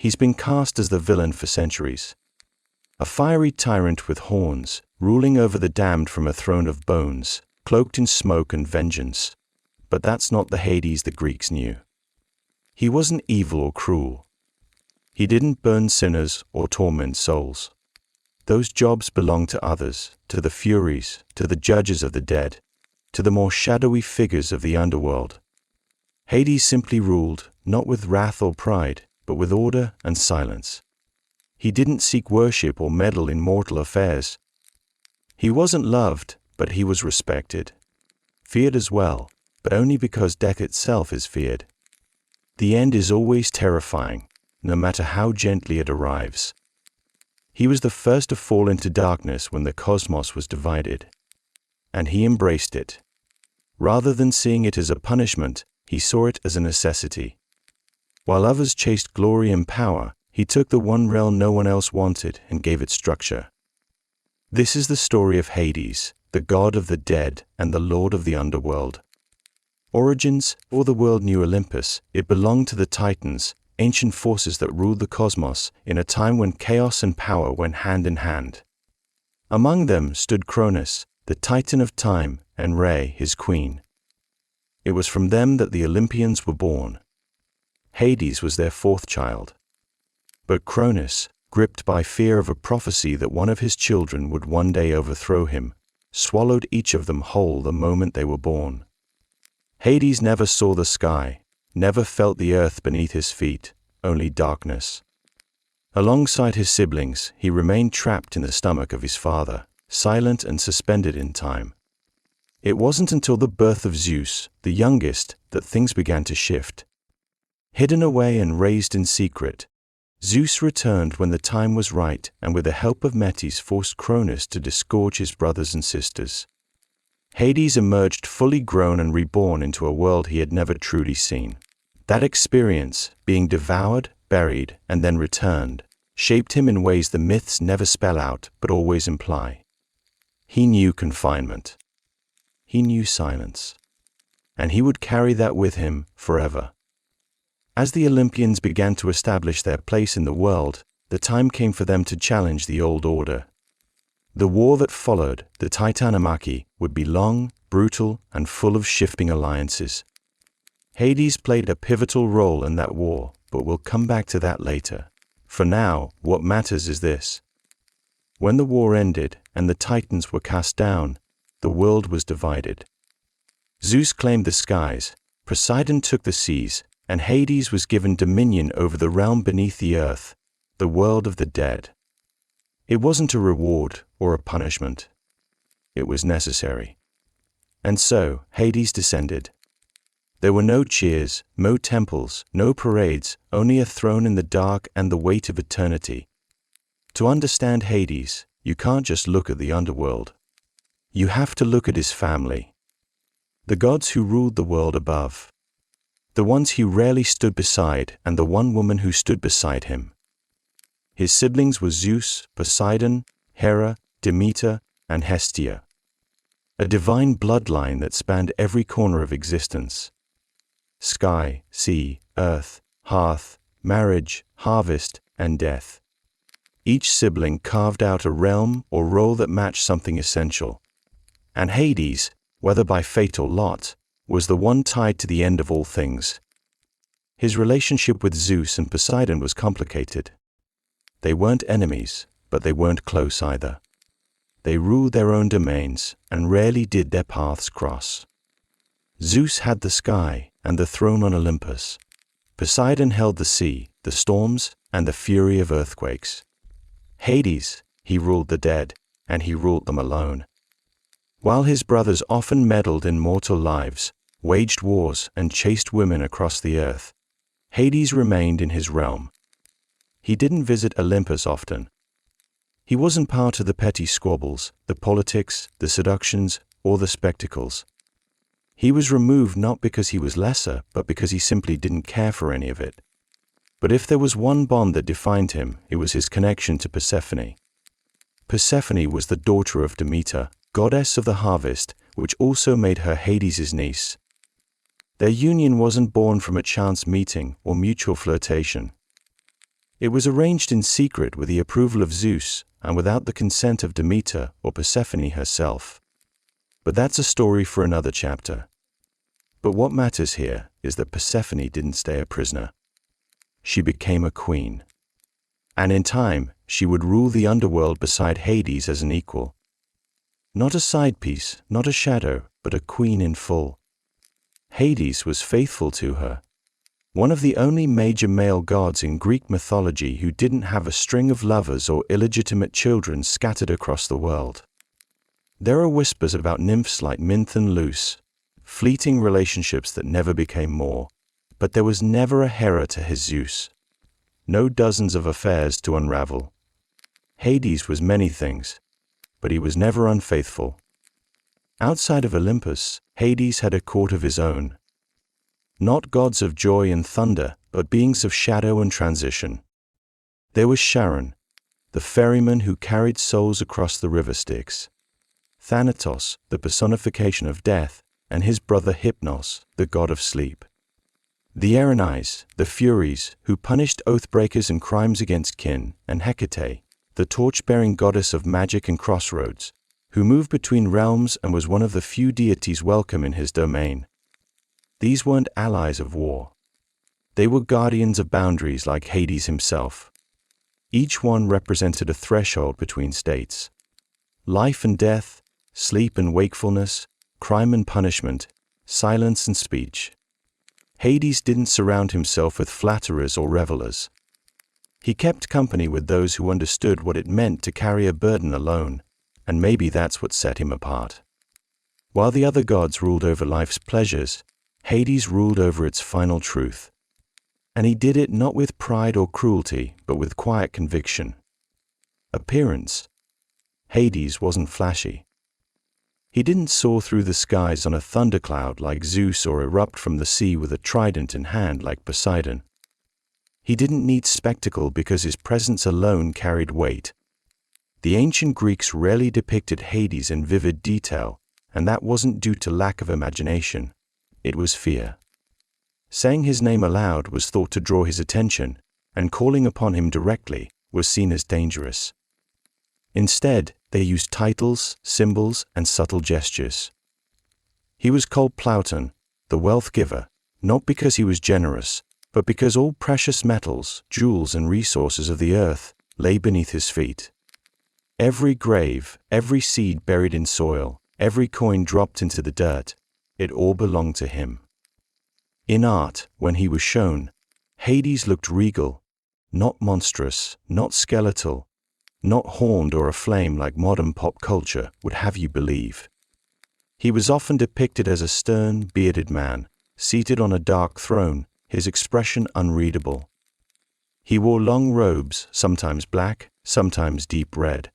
He's been cast as the villain for centuries. A fiery tyrant with horns, ruling over the damned from a throne of bones, cloaked in smoke and vengeance. But that's not the Hades the Greeks knew. He wasn't evil or cruel. He didn't burn sinners or torment souls. Those jobs belonged to others, to the Furies, to the judges of the dead, to the more shadowy figures of the underworld. Hades simply ruled, not with wrath or pride, but with order and silence. He didn't seek worship or meddle in mortal affairs. He wasn't loved, but he was respected. Feared as well, but only because death itself is feared. The end is always terrifying, no matter how gently it arrives. He was the first to fall into darkness when the cosmos was divided. And he embraced it. Rather than seeing it as a punishment, he saw it as a necessity. While others chased glory and power, he took the one realm no one else wanted and gave it structure. This is the story of Hades, the god of the dead and the lord of the underworld. Origins, or the world knew Olympus, it belonged to the Titans, ancient forces that ruled the cosmos in a time when chaos and power went hand in hand. Among them stood Cronus, the Titan of time, and Rhea, his queen. It was from them that the Olympians were born. Hades was their fourth child. But Cronus, gripped by fear of a prophecy that one of his children would one day overthrow him, swallowed each of them whole the moment they were born. Hades never saw the sky, never felt the earth beneath his feet, only darkness. Alongside his siblings, he remained trapped in the stomach of his father, silent and suspended in time. It wasn't until the birth of Zeus, the youngest, that things began to shift. Hidden away and raised in secret, Zeus returned when the time was right and with the help of Metis forced Cronus to disgorge his brothers and sisters. Hades emerged fully grown and reborn into a world he had never truly seen. That experience, being devoured, buried, and then returned, shaped him in ways the myths never spell out but always imply. He knew confinement. He knew silence. And he would carry that with him forever. As the Olympians began to establish their place in the world, the time came for them to challenge the old order. The war that followed, the Titanomachy, would be long, brutal, and full of shifting alliances. Hades played a pivotal role in that war, but we'll come back to that later. For now, what matters is this. When the war ended and the Titans were cast down, the world was divided. Zeus claimed the skies, Poseidon took the seas, and Hades was given dominion over the realm beneath the earth, the world of the dead. It wasn't a reward or a punishment. It was necessary. And so Hades descended. There were no cheers, no temples, no parades, only a throne in the dark and the weight of eternity. To understand Hades, you can't just look at the underworld. You have to look at his family. The gods who ruled the world above. The ones he rarely stood beside and the one woman who stood beside him. His siblings were Zeus, Poseidon, Hera, Demeter, and Hestia. A divine bloodline that spanned every corner of existence. Sky, sea, earth, hearth, marriage, harvest, and death. Each sibling carved out a realm or role that matched something essential. And Hades, whether by fate or lot, was the one tied to the end of all things. His relationship with Zeus and Poseidon was complicated. They weren't enemies, but they weren't close either. They ruled their own domains, and rarely did their paths cross. Zeus had the sky and the throne on Olympus. Poseidon held the sea, the storms, and the fury of earthquakes. Hades, he ruled the dead, and he ruled them alone. While his brothers often meddled in mortal lives, waged wars, and chased women across the earth, Hades remained in his realm. He didn't visit Olympus often. He wasn't part of the petty squabbles, the politics, the seductions, or the spectacles. He was removed not because he was lesser, but because he simply didn't care for any of it. But if there was one bond that defined him, it was his connection to Persephone. Persephone was the daughter of Demeter, goddess of the harvest, which also made her Hades' niece. Their union wasn't born from a chance meeting or mutual flirtation. It was arranged in secret with the approval of Zeus and without the consent of Demeter or Persephone herself. But that's a story for another chapter. But what matters here is that Persephone didn't stay a prisoner. She became a queen. And in time, she would rule the underworld beside Hades as an equal. Not a side piece, not a shadow, but a queen in full. Hades was faithful to her. One of the only major male gods in Greek mythology who didn't have a string of lovers or illegitimate children scattered across the world. There are whispers about nymphs like Minthe and Leuce, fleeting relationships that never became more, but there was never a Hera to his Zeus. No dozens of affairs to unravel. Hades was many things, but he was never unfaithful. Outside of Olympus, Hades had a court of his own. Not gods of joy and thunder, but beings of shadow and transition. There was Charon, the ferryman who carried souls across the river Styx. Thanatos, the personification of death, and his brother Hypnos, the god of sleep. The Erinyes, the Furies, who punished oath-breakers and crimes against kin, and Hecate, the torch-bearing goddess of magic and crossroads, who moved between realms and was one of the few deities welcome in his domain. These weren't allies of war. They were guardians of boundaries like Hades himself. Each one represented a threshold between states. Life and death, sleep and wakefulness, crime and punishment, silence and speech. Hades didn't surround himself with flatterers or revelers. He kept company with those who understood what it meant to carry a burden alone, and maybe that's what set him apart. While the other gods ruled over life's pleasures, Hades ruled over its final truth. And he did it not with pride or cruelty, but with quiet conviction. Appearance. Hades wasn't flashy. He didn't soar through the skies on a thundercloud like Zeus or erupt from the sea with a trident in hand like Poseidon. He didn't need spectacle because his presence alone carried weight. The ancient Greeks rarely depicted Hades in vivid detail, and that wasn't due to lack of imagination. It was fear. Saying his name aloud was thought to draw his attention, and calling upon him directly was seen as dangerous. Instead, they used titles, symbols, and subtle gestures. He was called Plauton, the wealth giver, not because he was generous, but because all precious metals, jewels, and resources of the earth lay beneath his feet. Every grave, every seed buried in soil, every coin dropped into the dirt, it all belonged to him. In art, when he was shown, Hades looked regal, not monstrous, not skeletal, not horned or aflame like modern pop culture would have you believe. He was often depicted as a stern, bearded man, seated on a dark throne, his expression unreadable. He wore long robes, sometimes black, sometimes deep red.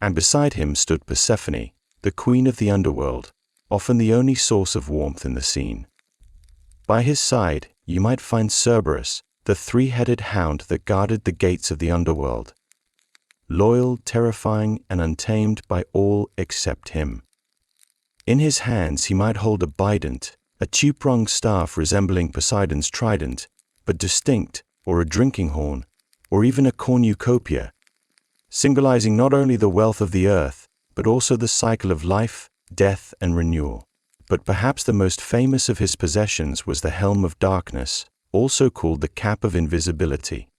And beside him stood Persephone, the queen of the underworld, often the only source of warmth in the scene. By his side, you might find Cerberus, the three-headed hound that guarded the gates of the underworld. Loyal, terrifying, and untamed by all except him. In his hands he might hold a bident, a two-pronged staff resembling Poseidon's trident, but distinct, or a drinking horn, or even a cornucopia, symbolizing not only the wealth of the earth, but also the cycle of life, death, and renewal. But perhaps the most famous of his possessions was the Helm of Darkness, also called the Cap of Invisibility.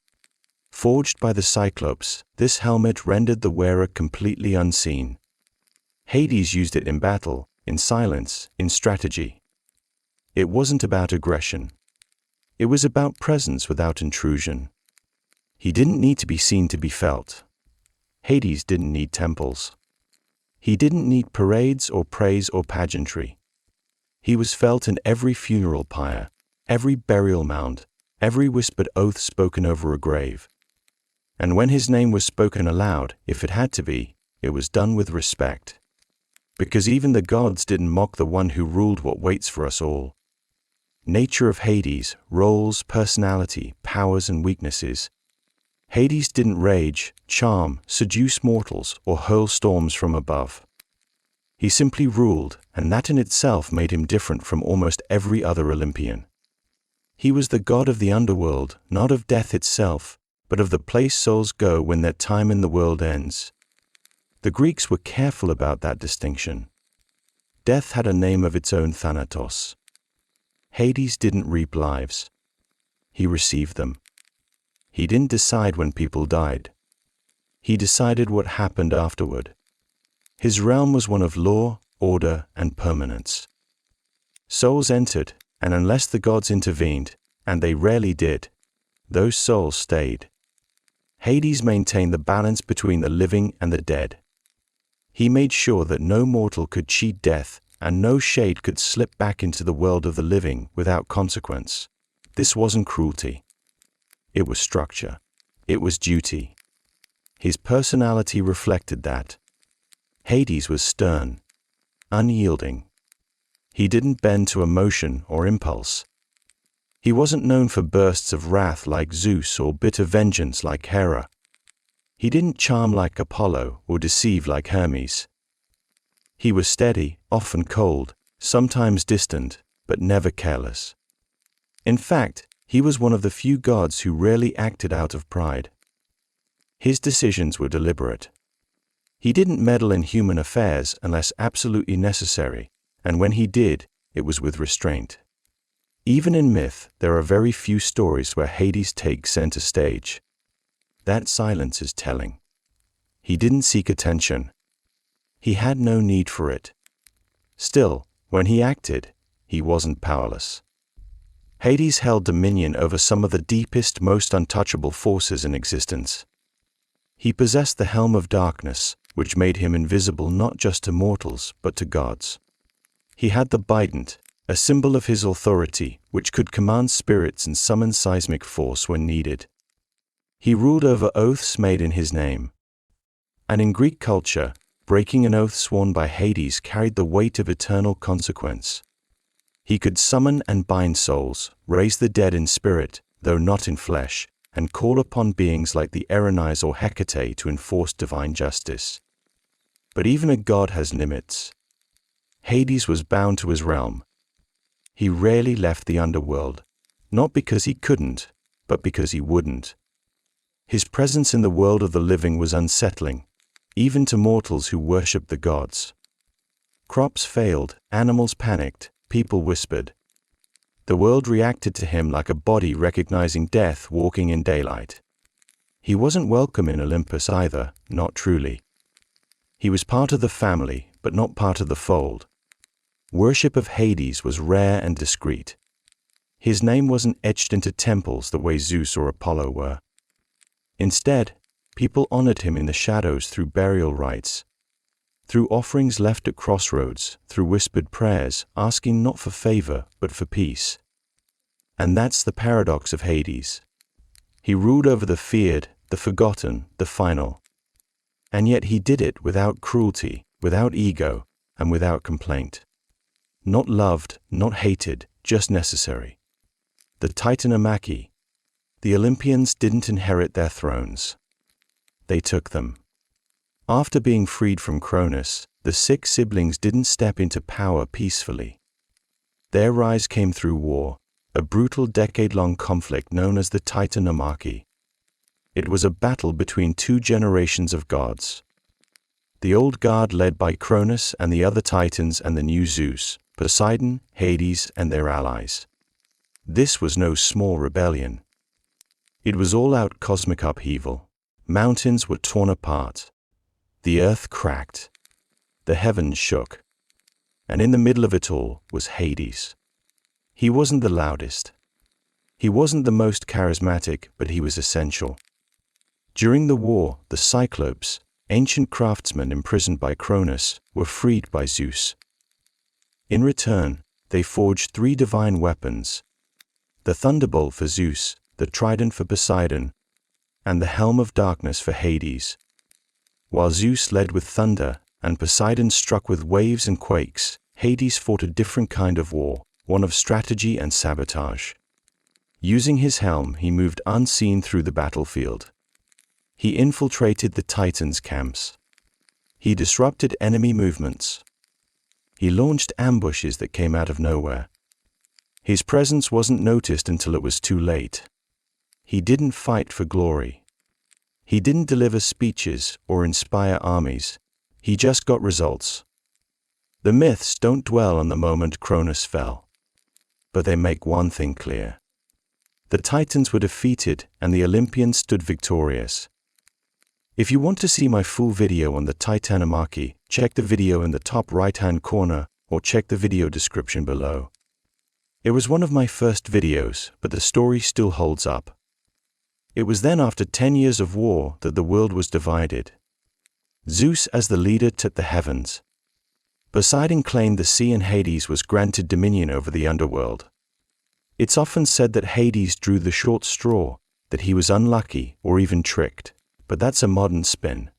Forged by the Cyclops, this helmet rendered the wearer completely unseen. Hades used it in battle, in silence, in strategy. It wasn't about aggression. It was about presence without intrusion. He didn't need to be seen to be felt. Hades didn't need temples. He didn't need parades or praise or pageantry. He was felt in every funeral pyre, every burial mound, every whispered oath spoken over a grave. And when his name was spoken aloud, if it had to be, it was done with respect. Because even the gods didn't mock the one who ruled what waits for us all. Nature of Hades, roles, personality, powers, and weaknesses. Hades didn't rage, charm, seduce mortals, or hurl storms from above. He simply ruled, and that in itself made him different from almost every other Olympian. He was the god of the underworld, not of death itself, but of the place souls go when their time in the world ends. The Greeks were careful about that distinction. Death had a name of its own, Thanatos. Hades didn't reap lives. He received them. He didn't decide when people died. He decided what happened afterward. His realm was one of law, order, and permanence. Souls entered, and unless the gods intervened, and they rarely did, those souls stayed. Hades maintained the balance between the living and the dead. He made sure that no mortal could cheat death, and no shade could slip back into the world of the living without consequence. This wasn't cruelty. It was structure. It was duty. His personality reflected that. Hades was stern, unyielding. He didn't bend to emotion or impulse. He wasn't known for bursts of wrath like Zeus or bitter vengeance like Hera. He didn't charm like Apollo or deceive like Hermes. He was steady, often cold, sometimes distant, but never careless. In fact, he was one of the few gods who rarely acted out of pride. His decisions were deliberate. He didn't meddle in human affairs unless absolutely necessary, and when he did, it was with restraint. Even in myth, there are very few stories where Hades takes center stage. That silence is telling. He didn't seek attention. He had no need for it. Still, when he acted, he wasn't powerless. Hades held dominion over some of the deepest, most untouchable forces in existence. He possessed the Helm of Darkness, which made him invisible not just to mortals, but to gods. He had the Bident, a symbol of his authority, which could command spirits and summon seismic force when needed. He ruled over oaths made in his name. And in Greek culture, breaking an oath sworn by Hades carried the weight of eternal consequence. He could summon and bind souls, raise the dead in spirit, though not in flesh, and call upon beings like the Erinyes or Hecate to enforce divine justice. But even a god has limits. Hades was bound to his realm. He rarely left the underworld, not because he couldn't, but because he wouldn't. His presence in the world of the living was unsettling, even to mortals who worshipped the gods. Crops failed, animals panicked, people whispered. The world reacted to him like a body recognizing death walking in daylight. He wasn't welcome in Olympus either, not truly. He was part of the family, but not part of the fold. Worship of Hades was rare and discreet. His name wasn't etched into temples the way Zeus or Apollo were. Instead, people honored him in the shadows through burial rites, through offerings left at crossroads, through whispered prayers, asking not for favor, but for peace. And that's the paradox of Hades. He ruled over the feared, the forgotten, the final. And yet he did it without cruelty, without ego, and without complaint. Not loved, not hated, just necessary. The Titanomachy. The Olympians didn't inherit their thrones. They took them. After being freed from Cronus, the 6 siblings didn't step into power peacefully. Their rise came through war, a brutal decade-long conflict known as the Titanomachy. It was a battle between 2 generations of gods. The old guard led by Cronus and the other Titans and the new Zeus, Poseidon, Hades, and their allies. This was no small rebellion. It was all-out cosmic upheaval. Mountains were torn apart. The earth cracked. The heavens shook. And in the middle of it all was Hades. He wasn't the loudest. He wasn't the most charismatic, but he was essential. During the war, the Cyclopes, ancient craftsmen imprisoned by Cronus, were freed by Zeus. In return, they forged 3 divine weapons: the thunderbolt for Zeus, the trident for Poseidon, and the helm of darkness for Hades. While Zeus led with thunder, and Poseidon struck with waves and quakes, Hades fought a different kind of war, one of strategy and sabotage. Using his helm, he moved unseen through the battlefield. He infiltrated the Titans' camps. He disrupted enemy movements. He launched ambushes that came out of nowhere. His presence wasn't noticed until it was too late. He didn't fight for glory. He didn't deliver speeches or inspire armies. He just got results. The myths don't dwell on the moment Cronus fell, but they make one thing clear. The Titans were defeated and the Olympians stood victorious. If you want to see my full video on the Titanomachy, check the video in the top right-hand corner or check the video description below. It was one of my first videos, but the story still holds up. It was then after 10 years of war that the world was divided. Zeus as the leader took the heavens. Poseidon claimed the sea and Hades was granted dominion over the underworld. It's often said that Hades drew the short straw, that he was unlucky or even tricked, but that's a modern spin.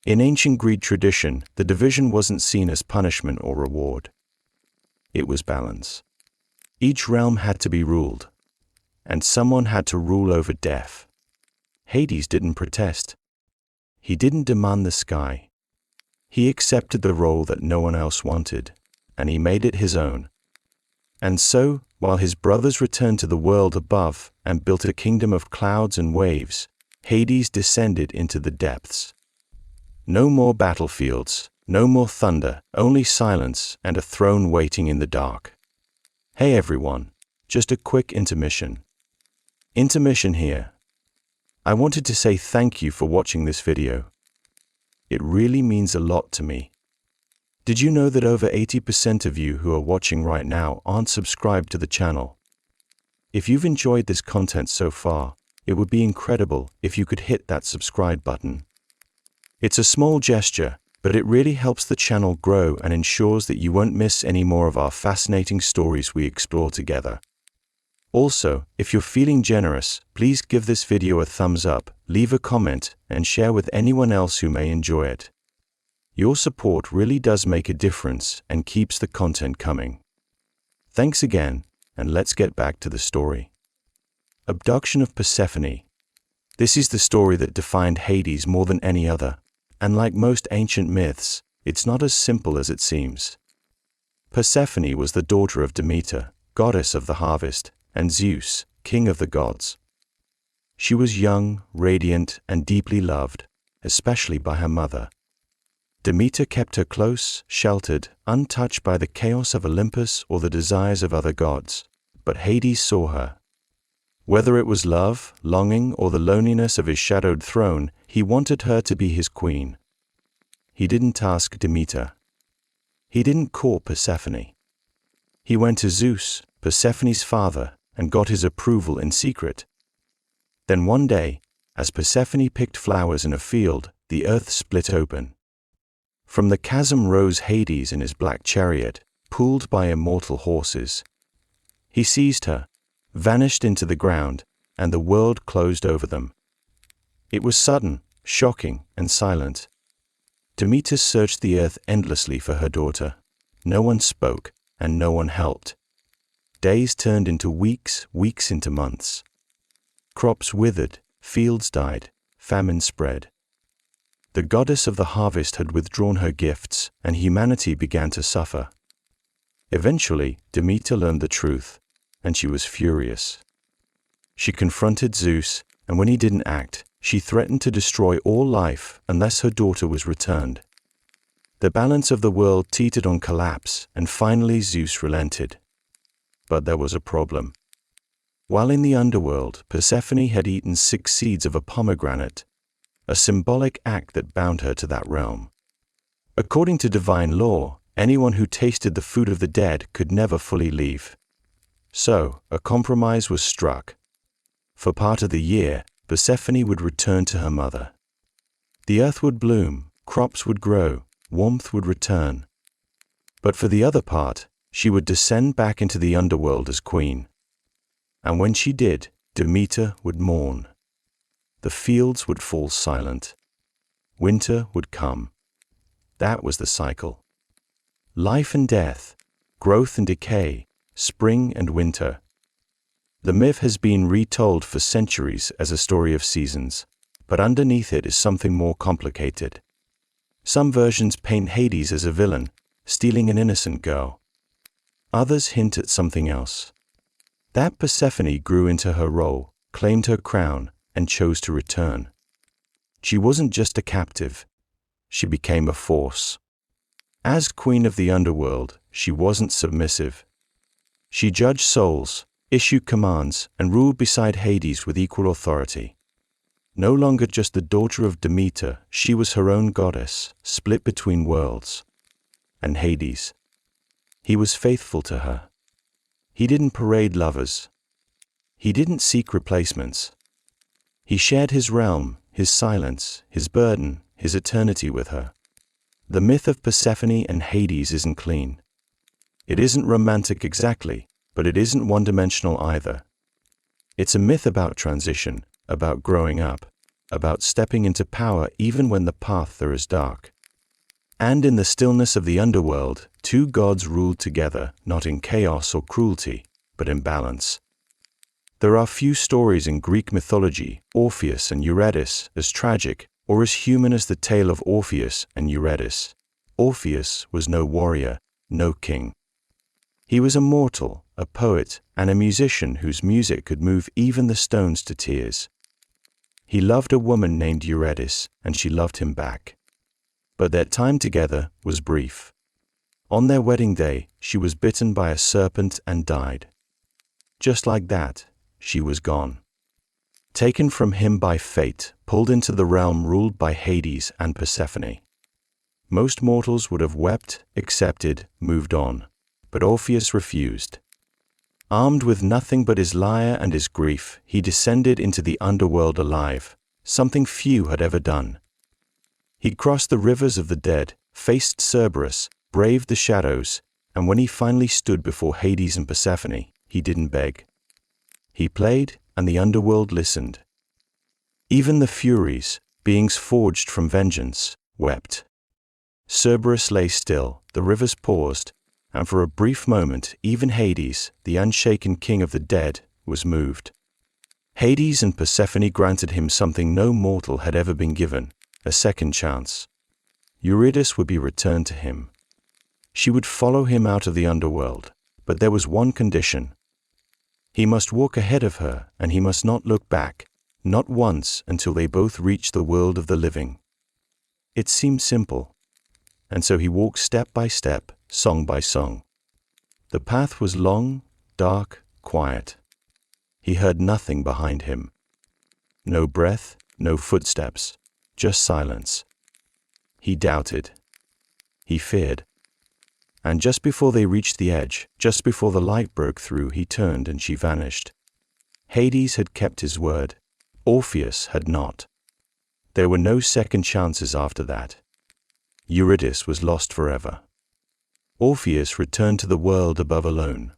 In ancient Greek tradition, the division wasn't seen as punishment or reward. It was balance. Each realm had to be ruled, and someone had to rule over death. Hades didn't protest. He didn't demand the sky. He accepted the role that no one else wanted, and he made it his own. And so, while his brothers returned to the world above and built a kingdom of clouds and waves, Hades descended into the depths. No more battlefields, no more thunder, only silence and a throne waiting in the dark. Hey everyone, just a quick intermission. Intermission here. I wanted to say thank you for watching this video. It really means a lot to me. Did you know that over 80% of you who are watching right now aren't subscribed to the channel? If you've enjoyed this content so far, it would be incredible if you could hit that subscribe button. It's a small gesture, but it really helps the channel grow and ensures that you won't miss any more of our fascinating stories we explore together. Also, if you're feeling generous, please give this video a thumbs up, leave a comment, and share with anyone else who may enjoy it. Your support really does make a difference and keeps the content coming. Thanks again, and let's get back to the story. Abduction of Persephone. This is the story that defined Hades more than any other, and like most ancient myths, it's not as simple as it seems. Persephone was the daughter of Demeter, goddess of the harvest, and Zeus, king of the gods. She was young, radiant, and deeply loved, especially by her mother. Demeter kept her close, sheltered, untouched by the chaos of Olympus or the desires of other gods, but Hades saw her. Whether it was love, longing, or the loneliness of his shadowed throne, he wanted her to be his queen. He didn't ask Demeter. He didn't court Persephone. He went to Zeus, Persephone's father, and got his approval in secret. Then one day, as Persephone picked flowers in a field, the earth split open. From the chasm rose Hades in his black chariot, pulled by immortal horses. He seized her, vanished into the ground, and the world closed over them. It was sudden, shocking, and silent. Demeter searched the earth endlessly for her daughter. No one spoke, and no one helped. Days turned into weeks, weeks into months. Crops withered, fields died, famine spread. The goddess of the harvest had withdrawn her gifts, and humanity began to suffer. Eventually, Demeter learned the truth, and she was furious. She confronted Zeus, and when he didn't act, she threatened to destroy all life unless her daughter was returned. The balance of the world teetered on collapse, and finally Zeus relented. But there was a problem. While in the underworld, Persephone had eaten 6 seeds of a pomegranate, a symbolic act that bound her to that realm. According to divine law, anyone who tasted the food of the dead could never fully leave. So, a compromise was struck. For part of the year, Persephone would return to her mother. The earth would bloom, crops would grow, warmth would return. But for the other part, she would descend back into the underworld as queen. And when she did, Demeter would mourn. The fields would fall silent. Winter would come. That was the cycle. Life and death, growth and decay, spring and winter. The myth has been retold for centuries as a story of seasons, but underneath it is something more complicated. Some versions paint Hades as a villain, stealing an innocent girl. Others hint at something else. That Persephone grew into her role, claimed her crown, and chose to return. She wasn't just a captive. She became a force. As queen of the underworld, she wasn't submissive. She judged souls, issued commands, and ruled beside Hades with equal authority. No longer just the daughter of Demeter, she was her own goddess, split between worlds. And Hades. He was faithful to her. He didn't parade lovers. He didn't seek replacements. He shared his realm, his silence, his burden, his eternity with her. The myth of Persephone and Hades isn't clean. It isn't romantic exactly, but it isn't one-dimensional either. It's a myth about transition, about growing up, about stepping into power even when the path there is dark. And in the stillness of the underworld, two gods ruled together, not in chaos or cruelty, but in balance. There are few stories in Greek mythology, Orpheus and Eurydice, as tragic or as human as the tale of Orpheus and Eurydice. Orpheus was no warrior, no king. He was a mortal, a poet, and a musician whose music could move even the stones to tears. He loved a woman named Eurydice, and she loved him back. But their time together was brief. On their wedding day, she was bitten by a serpent and died. Just like that, she was gone. Taken from him by fate, pulled into the realm ruled by Hades and Persephone. Most mortals would have wept, accepted, moved on. But Orpheus refused. Armed with nothing but his lyre and his grief, he descended into the underworld alive, something few had ever done. He crossed the rivers of the dead, faced Cerberus, braved the shadows, and when he finally stood before Hades and Persephone, he didn't beg. He played, and the underworld listened. Even the Furies, beings forged from vengeance, wept. Cerberus lay still, the rivers paused, and for a brief moment even Hades, the unshaken king of the dead, was moved. Hades and Persephone granted him something no mortal had ever been given, a second chance. Eurydice would be returned to him. She would follow him out of the underworld, but there was one condition. He must walk ahead of her, and he must not look back, not once until they both reached the world of the living. It seemed simple. And so he walked step by step, song by song. The path was long, dark, quiet. He heard nothing behind him. No breath, no footsteps, just silence. He doubted. He feared. And just before they reached the edge, just before the light broke through, he turned and she vanished. Hades had kept his word. Orpheus had not. There were no second chances after that. Eurydice was lost forever. Orpheus returned to the world above alone.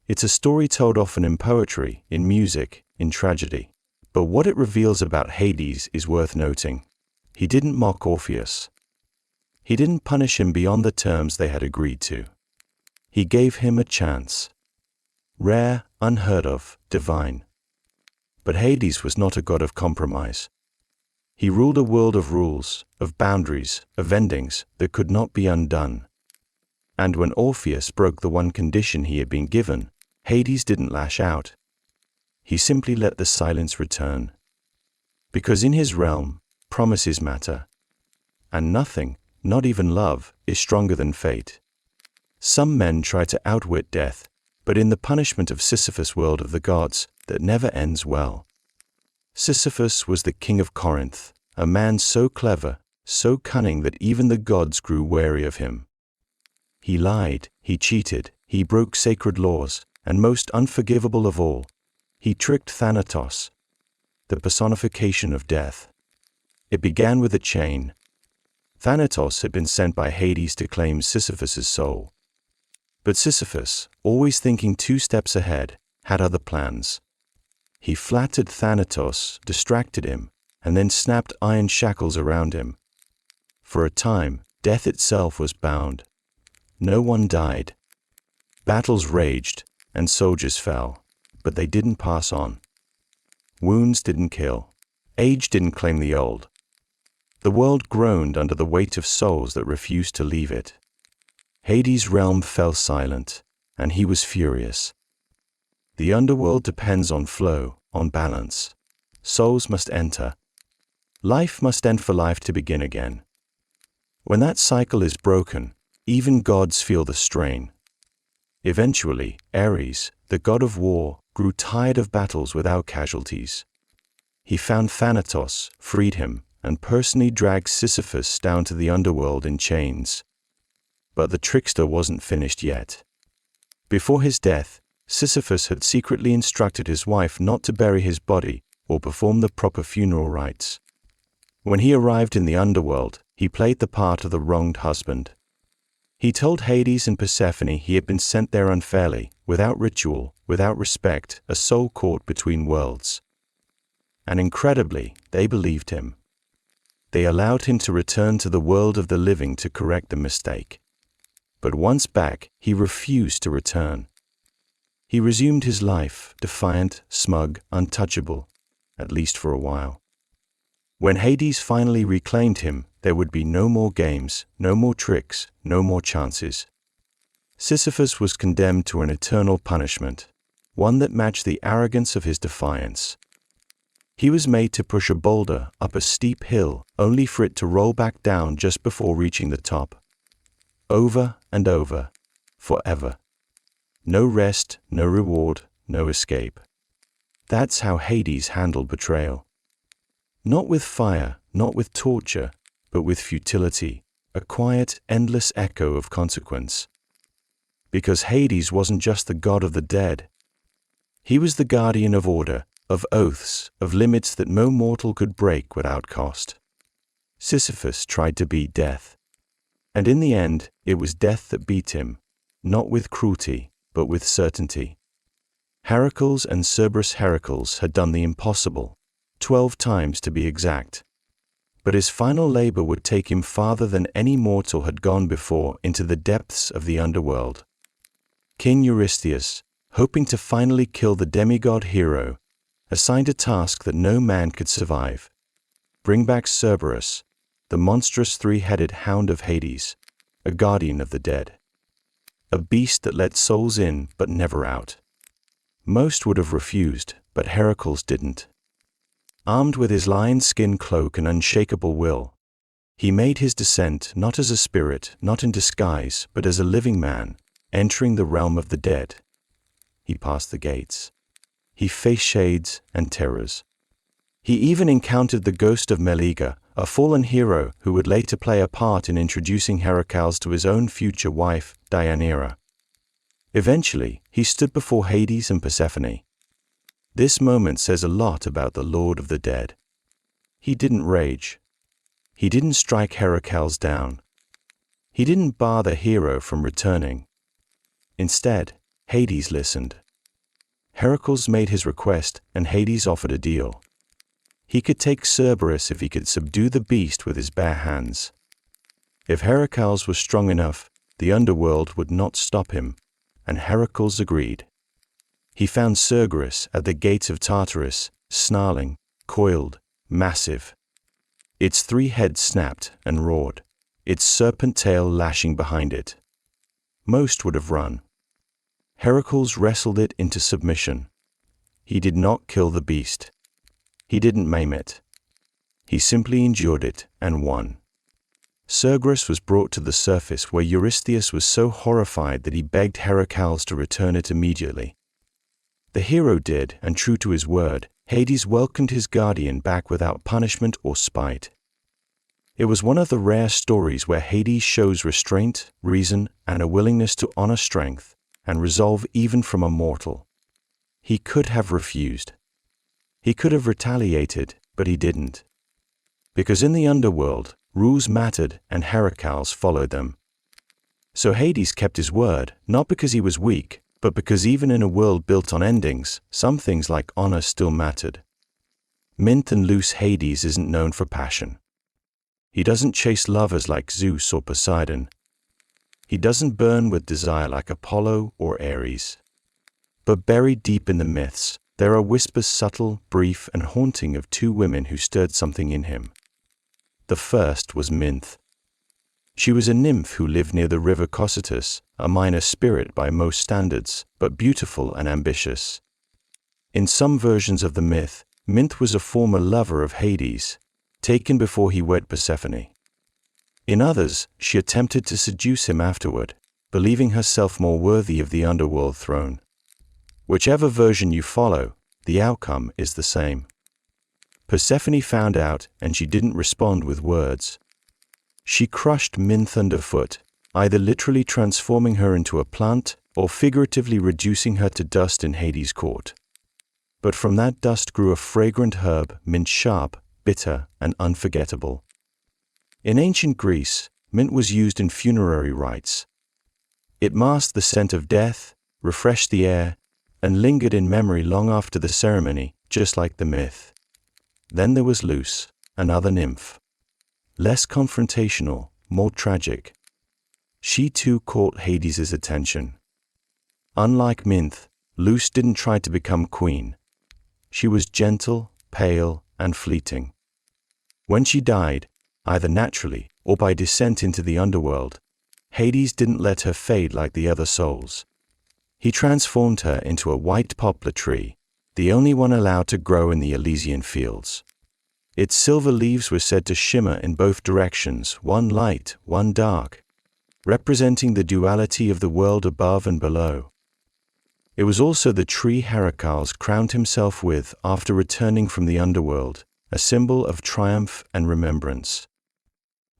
It's a story told often in poetry, in music, in tragedy. But what it reveals about Hades is worth noting. He didn't mock Orpheus. He didn't punish him beyond the terms they had agreed to. He gave him a chance. Rare, unheard of, divine. But Hades was not a god of compromise. He ruled a world of rules, of boundaries, of endings that could not be undone. And when Orpheus broke the one condition he had been given, Hades didn't lash out. He simply let the silence return. Because in his realm, promises matter. And nothing, not even love, is stronger than fate. Some men try to outwit death, but in the punishment of Sisyphus' world of the gods, that never ends well. Sisyphus was the king of Corinth, a man so clever, so cunning that even the gods grew wary of him. He lied, he cheated, he broke sacred laws, and most unforgivable of all, he tricked Thanatos, the personification of death. It began with a chain. Thanatos had been sent by Hades to claim Sisyphus' soul. But Sisyphus, always thinking 2 steps ahead, had other plans. He flattered Thanatos, distracted him, and then snapped iron shackles around him. For a time, death itself was bound. No one died. Battles raged, and soldiers fell, but they didn't pass on. Wounds didn't kill. Age didn't claim the old. The world groaned under the weight of souls that refused to leave it. Hades' realm fell silent, and he was furious. The underworld depends on flow, on balance. Souls must enter. Life must end for life to begin again. When that cycle is broken, even gods feel the strain. Eventually, Ares, the god of war, grew tired of battles without casualties. He found Thanatos, freed him, and personally dragged Sisyphus down to the underworld in chains. But the trickster wasn't finished yet. Before his death, Sisyphus had secretly instructed his wife not to bury his body or perform the proper funeral rites. When he arrived in the underworld, he played the part of the wronged husband. He told Hades and Persephone he had been sent there unfairly, without ritual, without respect, a soul caught between worlds. And incredibly, they believed him. They allowed him to return to the world of the living to correct the mistake. But once back, he refused to return. He resumed his life, defiant, smug, untouchable, at least for a while. When Hades finally reclaimed him, there would be no more games, no more tricks, no more chances. Sisyphus was condemned to an eternal punishment, one that matched the arrogance of his defiance. He was made to push a boulder up a steep hill, only for it to roll back down just before reaching the top. Over and over, forever. No rest, no reward, no escape. That's how Hades handled betrayal. Not with fire, not with torture, but with futility, a quiet, endless echo of consequence. Because Hades wasn't just the god of the dead. He was the guardian of order, of oaths, of limits that no mortal could break without cost. Sisyphus tried to beat death. And in the end, it was death that beat him, not with cruelty, but with certainty. Heracles and Cerberus Heracles had done the impossible, 12 times to be exact. But his final labor would take him farther than any mortal had gone before into the depths of the underworld. King Eurydice, hoping to finally kill the demigod hero, assigned a task that no man could survive. Bring back Cerberus, the monstrous three-headed hound of Hades, a guardian of the dead. A beast that let souls in but never out. Most would have refused, but Heracles didn't. Armed with his lion's skin cloak and unshakable will, he made his descent not as a spirit, not in disguise, but as a living man, entering the realm of the dead. He passed the gates. He faced shades and terrors. He even encountered the ghost of Meleager, a fallen hero who would later play a part in introducing Heracles to his own future wife, Deianira. Eventually, he stood before Hades and Persephone. This moment says a lot about the Lord of the Dead. He didn't rage. He didn't strike Heracles down. He didn't bar the hero from returning. Instead, Hades listened. Heracles made his request, and Hades offered a deal. He could take Cerberus if he could subdue the beast with his bare hands. If Heracles was strong enough, the underworld would not stop him, and Heracles agreed. He found Cerberus at the gates of Tartarus, snarling, coiled, massive. Its 3 heads snapped and roared, its serpent tail lashing behind it. Most would have run. Heracles wrestled it into submission. He did not kill the beast. He didn't maim it. He simply endured it and won. Cerberus was brought to the surface where Eurydice was so horrified that he begged Heracles to return it immediately. The hero did, and true to his word, Hades welcomed his guardian back without punishment or spite. It was one of the rare stories where Hades shows restraint, reason, and a willingness to honor strength and resolve even from a mortal. He could have refused. He could have retaliated, but he didn't. Because in the underworld, rules mattered and Heracles followed them. So Hades kept his word, not because he was weak, but because even in a world built on endings, some things like honor still mattered. Minthe and Leuce Hades isn't known for passion. He doesn't chase lovers like Zeus or Poseidon. He doesn't burn with desire like Apollo or Ares. But buried deep in the myths, there are whispers subtle, brief, and haunting of 2 women who stirred something in him. The first was Minthe. She was a nymph who lived near the river Cocytus, a minor spirit by most standards, but beautiful and ambitious. In some versions of the myth, Minthe was a former lover of Hades, taken before he wed Persephone. In others, she attempted to seduce him afterward, believing herself more worthy of the underworld throne. Whichever version you follow, the outcome is the same. Persephone found out, and she didn't respond with words. She crushed Minthe underfoot, either literally transforming her into a plant or figuratively reducing her to dust in Hades' court. But from that dust grew a fragrant herb, mint sharp, bitter, and unforgettable. In ancient Greece, mint was used in funerary rites. It masked the scent of death, refreshed the air, and lingered in memory long after the ceremony, just like the myth. Then there was Leuce, another nymph. Less confrontational, more tragic. She too caught Hades' attention. Unlike Minthe, Leuce didn't try to become queen. She was gentle, pale, and fleeting. When she died, either naturally or by descent into the underworld, Hades didn't let her fade like the other souls. He transformed her into a white poplar tree, the only one allowed to grow in the Elysian fields. Its silver leaves were said to shimmer in both directions, one light, one dark, representing the duality of the world above and below. It was also the tree Heracles crowned himself with after returning from the underworld, a symbol of triumph and remembrance.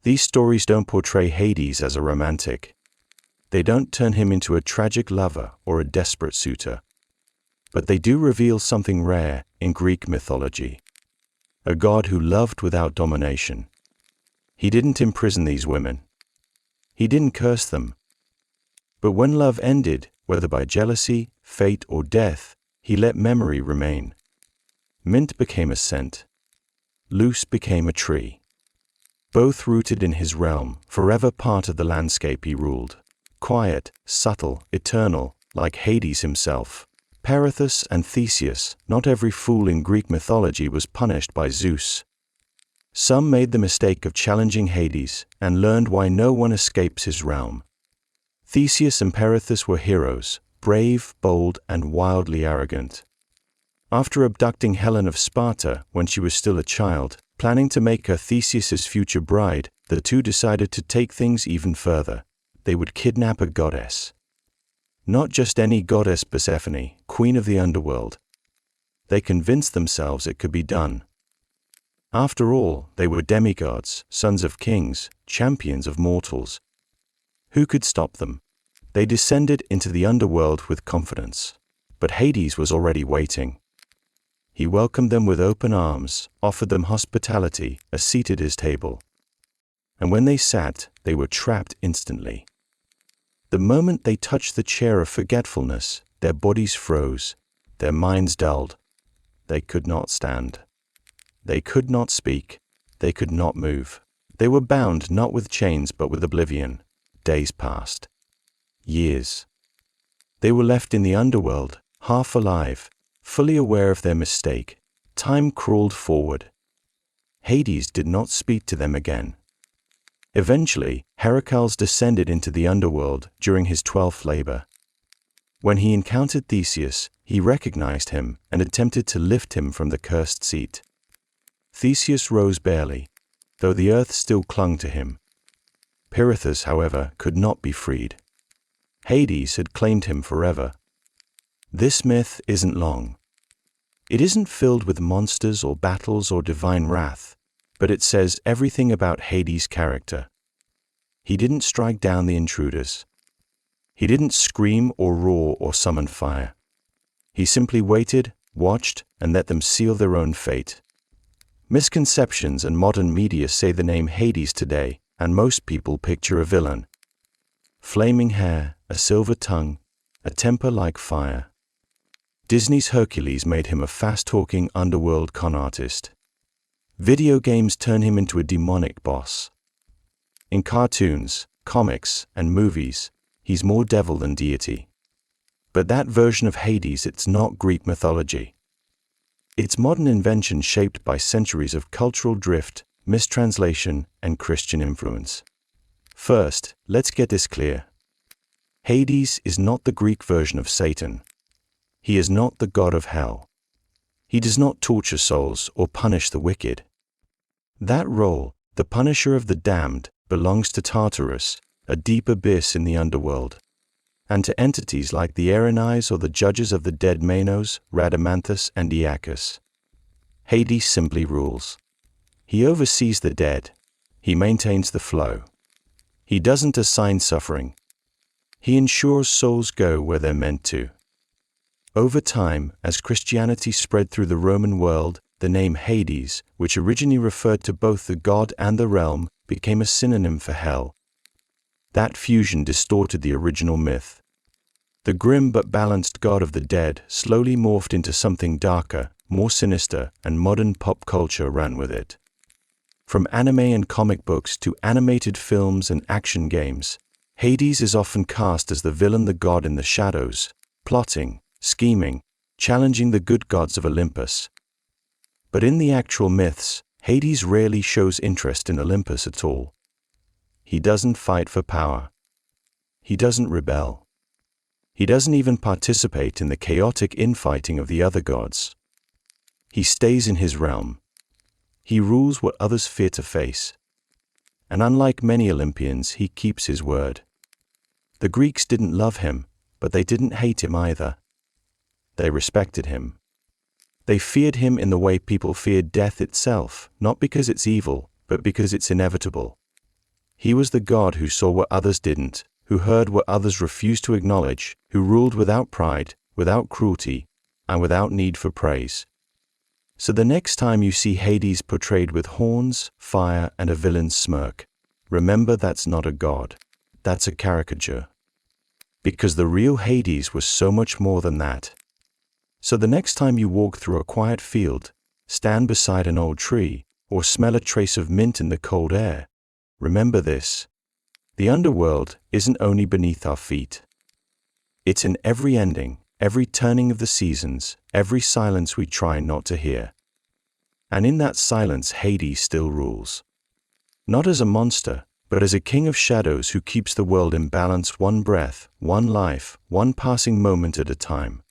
These stories don't portray Hades as a romantic. They don't turn him into a tragic lover or a desperate suitor. But they do reveal something rare in Greek mythology. A god who loved without domination. He didn't imprison these women. He didn't curse them. But when love ended, whether by jealousy, fate, or death, he let memory remain. Minthe became a scent. Leuce became a tree. Both rooted in his realm, forever part of the landscape he ruled. Quiet, subtle, eternal, like Hades himself. Pirithous and Theseus, not every fool in Greek mythology was punished by Zeus. Some made the mistake of challenging Hades and learned why no one escapes his realm. Theseus and Pirithous were heroes, brave, bold, and wildly arrogant. After abducting Helen of Sparta when she was still a child, planning to make her Theseus's future bride, the two decided to take things even further. They would kidnap a goddess. Not just any goddess, Persephone, queen of the underworld. They convinced themselves it could be done. After all, they were demigods, sons of kings, champions of mortals. Who could stop them? They descended into the underworld with confidence. But Hades was already waiting. He welcomed them with open arms, offered them hospitality, a seat at his table. And when they sat, they were trapped instantly. The moment they touched the chair of forgetfulness, their bodies froze, their minds dulled. They could not stand. They could not speak. They could not move. They were bound not with chains but with oblivion. Days passed. Years. They were left in the underworld, half alive, fully aware of their mistake. Time crawled forward. Hades did not speak to them again. Eventually, Heracles descended into the underworld during his 12th labor. When he encountered Theseus, he recognized him and attempted to lift him from the cursed seat. Theseus rose barely, though the earth still clung to him. Pirithous, however, could not be freed. Hades had claimed him forever. This myth isn't long. It isn't filled with monsters or battles or divine wrath, but it says everything about Hades' character. He didn't strike down the intruders. He didn't scream or roar or summon fire. He simply waited, watched, and let them seal their own fate. Misconceptions and modern media say the name Hades today, and most people picture a villain. Flaming hair, a silver tongue, a temper like fire. Disney's Hercules made him a fast-talking underworld con artist. Video games turn him into a demonic boss. In cartoons, comics, and movies, he's more devil than deity. But that version of Hades, it's not Greek mythology. It's modern invention shaped by centuries of cultural drift, mistranslation, and Christian influence. First, let's get this clear. Hades is not the Greek version of Satan. He is not the god of hell. He does not torture souls or punish the wicked. That role, the punisher of the damned, belongs to Tartarus, a deep abyss in the underworld, and to entities like the Erinyes or the judges of the dead Manos, Rhadamanthus, and Aeacus. Hades simply rules. He oversees the dead. He maintains the flow. He doesn't assign suffering. He ensures souls go where they're meant to. Over time, as Christianity spread through the Roman world, the name Hades, which originally referred to both the god and the realm, became a synonym for hell. That fusion distorted the original myth. The grim but balanced god of the dead slowly morphed into something darker, more sinister, and modern pop culture ran with it. From anime and comic books to animated films and action games, Hades is often cast as the villain, the god in the shadows, plotting, scheming, challenging the good gods of Olympus. But in the actual myths, Hades rarely shows interest in Olympus at all. He doesn't fight for power. He doesn't rebel. He doesn't even participate in the chaotic infighting of the other gods. He stays in his realm. He rules what others fear to face. And unlike many Olympians, he keeps his word. The Greeks didn't love him, but they didn't hate him either. They respected him. They feared him in the way people feared death itself, not because it's evil, but because it's inevitable. He was the god who saw what others didn't, who heard what others refused to acknowledge, who ruled without pride, without cruelty, and without need for praise. So the next time you see Hades portrayed with horns, fire, and a villain's smirk, remember that's not a god. That's a caricature. Because the real Hades was so much more than that. So the next time you walk through a quiet field, stand beside an old tree, or smell a trace of mint in the cold air, remember this. The underworld isn't only beneath our feet. It's in every ending, every turning of the seasons, every silence we try not to hear. And in that silence, Hades still rules. Not as a monster, but as a king of shadows who keeps the world in balance, one breath, one life, one passing moment at a time.